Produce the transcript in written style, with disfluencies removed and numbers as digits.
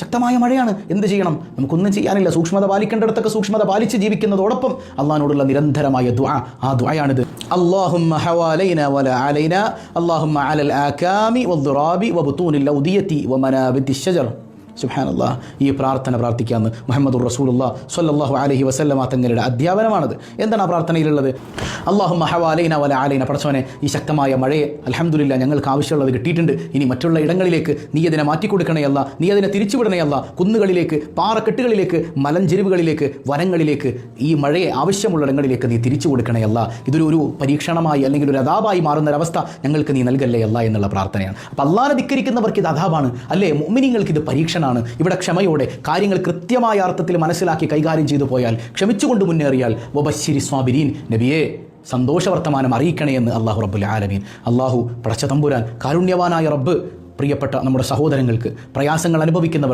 ശക്തമായ മഴയാണ്, എന്ത് ചെയ്യണം? നമുക്കൊന്നും ചെയ്യാനില്ല. സൂക്ഷ്മത പാലിക്കേണ്ടിടത്തൊക്കെ സൂക്ഷ്മത പാലിച്ച് ജീവിക്കുന്നതോടൊപ്പം അള്ളാഹിനോടുള്ള നിരന്തരമായ ദുആ, ആ ദുആയാണിത്. അല്ലാഹുമ്മ ഹവാലൈന വലാ അലൈന അല്ലാഹുമ്മ അലൽ ആകാമി വദ്ദുറാബി വബുതൂനിൽ ഔദിയതി വമനാബിത്തിശ് ശജർ. സുബ്ഹാനല്ലാഹ്. ഈ പ്രാർത്ഥന പ്രാർത്ഥിക്കാമെന്ന് മുഹമ്മദുർ റസൂലുള്ളാഹി സ്വല്ലല്ലാഹു അലൈഹി വസല്ലമ തങ്ങളുടെ അധ്യാപനമാണത്. എന്താണ് ആ പ്രാർത്ഥനയിലുള്ളത്? അല്ലാഹുമ്മ ഹവാലൈന വലാ അലൈന, പടച്ചവനെ ഈ ശക്തമായ മഴയെ അൽഹംദുലില്ലാ ഞങ്ങൾക്ക് ആവശ്യമുള്ളത് കിട്ടിയിട്ടുണ്ട്. ഇനി മറ്റുള്ള ഇടങ്ങളിലേക്ക് നീ അതിനെ മാറ്റിക്കൊടുക്കണേ അല്ലാ, നീ അതിനെ തിരിച്ചുവിടണേ അല്ലാ. കുന്നുകളിലേക്ക്, പാറക്കെട്ടുകളിലേക്ക്, മലഞ്ചെരിവുകളിലേക്ക്, വനങ്ങളിലേക്ക്, ഈ മഴയെ ആവശ്യമുള്ള ഇടങ്ങളിലേക്ക് നീ തിരിച്ചു കൊടുക്കണേ അല്ലാ. ഇതൊരു പരീക്ഷണമായി അല്ലെങ്കിൽ ഒരു അദാബായി മാറുന്നൊരവസ്ഥ ഞങ്ങൾക്ക് നീ നൽകല്ലേ അല്ലാ എന്നുള്ള പ്രാർത്ഥനയാണ്. അപ്പോൾ അള്ളാഹനെ ധിക്കരിക്കുന്നവർക്ക് ഇത് അദാബാണ് അല്ലേ? മുഅ്മിനീങ്ങൾക്ക് ഇത് പരീക്ഷണമാണ്. ഇവിടെ ക്ഷമയോടെ കാര്യങ്ങൾ കൃത്യമായ അർത്ഥത്തിൽ മനസ്സിലാക്കി കൈകാര്യം ചെയ്തു പോയാൽ, ക്ഷമിച്ചുകൊണ്ട് മുന്നേറിയാൽ, വബശ്ശിരി സ്വാബിരീൻ, നബിയേ സന്തോഷവർത്തമാനം അറിയിക്കണേ എന്ന് അല്ലാഹു റബ്ബുൽ ആലമീൻ. അല്ലാഹു പടച്ച തമ്പുരാൻ കാരുണ്യവാനായ റബ്ബ് പ്രിയപ്പെട്ട നമ്മുടെ സഹോദരങ്ങൾക്ക്, പ്രയാസങ്ങൾ അനുഭവിക്കുന്നവർ